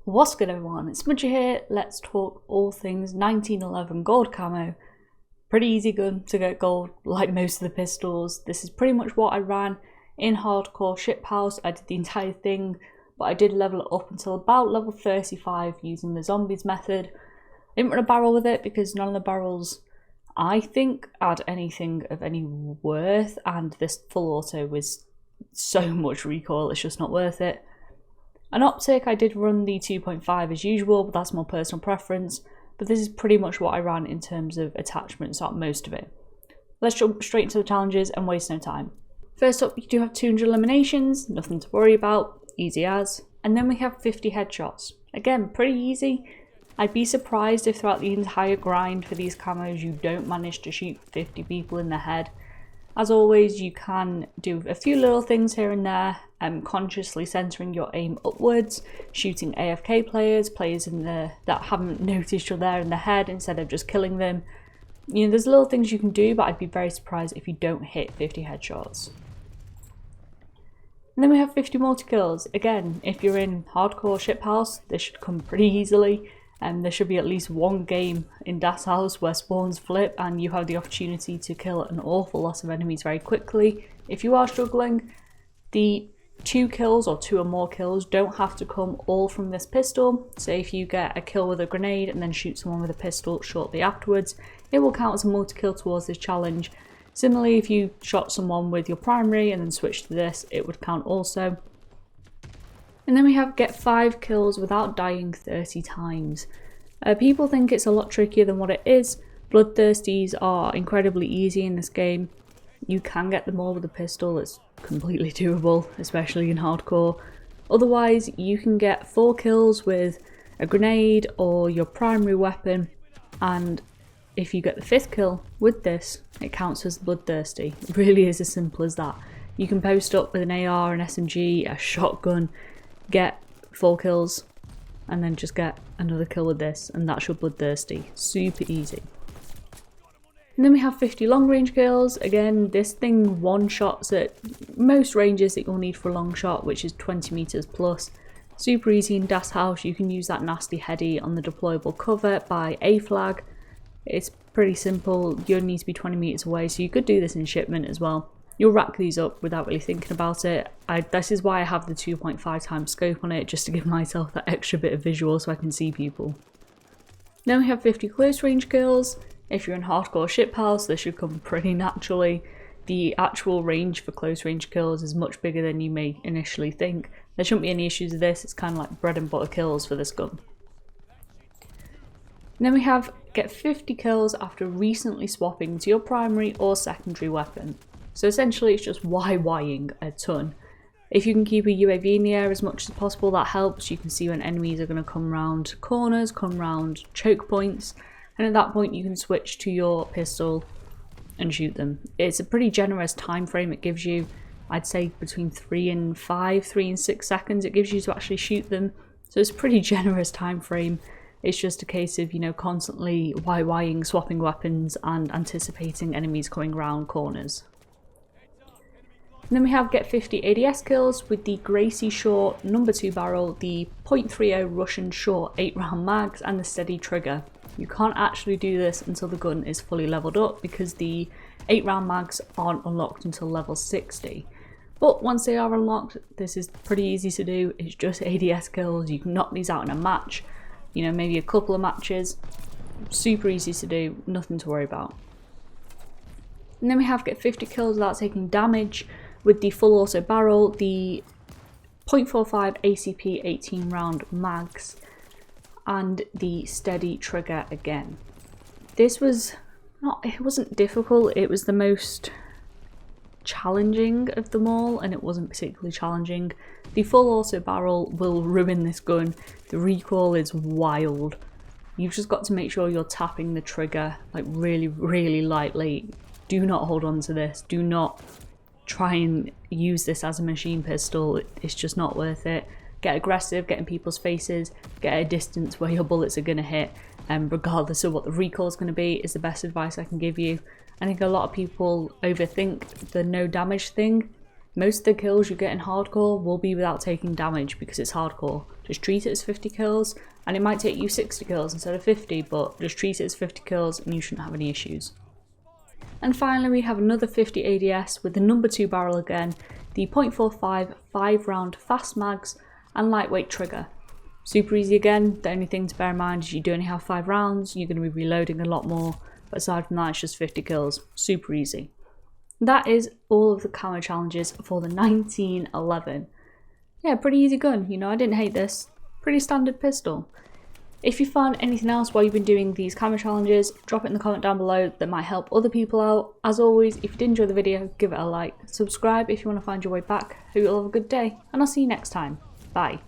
What's good everyone, it's Smudger here. Let's talk all things 1911 gold camo. Pretty easy gun to get gold, like most of the pistols. This is pretty much what I ran in hardcore ship house. I did the entire thing, but I did level it up until about level 35 using the zombies method. I didn't run a barrel with it because none of the barrels, I think, add anything of any worth, and this full auto was so much recoil, it's just not worth it. An optic, I did run the 2.5 as usual, but that's more personal preference. But this is pretty much what I ran in terms of attachments on most of it. Let's jump straight into the challenges and waste no time. First up, you do have 200 eliminations, nothing to worry about, easy as. And then we have 50 headshots. Again, pretty easy. I'd be surprised if throughout the entire grind for these camos you don't manage to shoot 50 people in the head. As always, you can do a few little things here and there, consciously centering your aim upwards, shooting AFK players in the that haven't noticed you're there in the head instead of just killing them. You know, there's little things you can do, but I'd be very surprised if you don't hit 50 headshots. And then we have 50 multi-kills. Again, if you're in hardcore ship house, this should come pretty easily. And there should be at least one game in Das House where spawns flip and you have the opportunity to kill an awful lot of enemies very quickly. If you are struggling, the 2 kills or 2 or more kills don't have to come all from this pistol. So if you get a kill with a grenade and then shoot someone with a pistol shortly afterwards, it will count as a multi-kill towards this challenge. Similarly, if you shot someone with your primary and then switched to this, it would count also. And then we have get 5 kills without dying 30 times. People think it's a lot trickier than what it is. Bloodthirsties are incredibly easy in this game. You can get them all with a pistol, it's completely doable, especially in hardcore. Otherwise, you can get 4 kills with a grenade or your primary weapon, and if you get the 5th kill with this, it counts as Bloodthirsty. It really is as simple as that. You can post up with an AR, an SMG, a shotgun, get 4 kills, and then just get another kill with this, and that's your Bloodthirsty. Super easy. And then we have 50 long range kills. Again, this thing one-shots at most ranges that you'll need for a long shot, which is 20 meters plus. Super easy in Das House. You can use that nasty heady on the deployable cover by A flag. It's pretty simple. You only need to be 20 meters away, so you could do this in shipment as well. You'll rack these up without really thinking about it. This is why I have the 2.5 times scope on it, just to give myself that extra bit of visual so I can see people. Then we have 50 close range kills. If you're in hardcore ship house, this should come pretty naturally. The actual range for close range kills is much bigger than you may initially think. There shouldn't be any issues with this, it's kind of like bread and butter kills for this gun. And then we have get 50 kills after recently swapping to your primary or secondary weapon. So essentially it's just YYing a ton. If you can keep a UAV in the air as much as possible, that helps. You can see when enemies are going to come round corners, come round choke points, and at that point you can switch to your pistol and shoot them. It's a pretty generous time frame it gives you. I'd say between 3 and 6 seconds it gives you to actually shoot them. So it's a pretty generous time frame. It's just a case of, you know, constantly YYing, swapping weapons and anticipating enemies coming round corners. And then we have get 50 ADS kills with the Gracie Short number 2 barrel, the .30 Russian Short 8-round mags, and the steady trigger. You can't actually do this until the gun is fully leveled up because the 8-round mags aren't unlocked until level 60. But once they are unlocked, this is pretty easy to do. It's just ADS kills. You can knock these out in a match, you know, maybe a couple of matches. Super easy to do, nothing to worry about. And then we have get 50 kills without taking damage with the full auto barrel, the .45 ACP 18 round mags, and the steady trigger again. This was it wasn't difficult, it was the most challenging of them all, and it wasn't particularly challenging. The full auto barrel will ruin this gun. The recoil is wild. You've just got to make sure you're tapping the trigger like really, really lightly. Do not hold on to this. Do not try and use this as a machine pistol. It's just not worth it. Get aggressive, get in people's faces, get at a distance where your bullets are going to hit, and regardless of what the recoil is going to be, is the best advice I can give you. I think a lot of people overthink the no damage thing. Most of the kills you get in hardcore will be without taking damage because it's hardcore. Just treat it as 50 kills, and it might take you 60 kills instead of 50, but just treat it as 50 kills and you shouldn't have any issues. And finally we have another 50 ADS with the number 2 barrel again, the .45 5-round fast mags and lightweight trigger. Super easy again. The only thing to bear in mind is you do only have 5 rounds, you're going to be reloading a lot more, but aside from that it's just 50 kills. Super easy. That is all of the camo challenges for the 1911. Yeah, pretty easy gun, you know, I didn't hate this. Pretty standard pistol. If you found anything else while you've been doing these camo challenges, drop it in the comment down below that might help other people out. As always, if you did enjoy the video, give it a like. Subscribe if you want to find your way back. Hope you all have a good day, and I'll see you next time. Bye.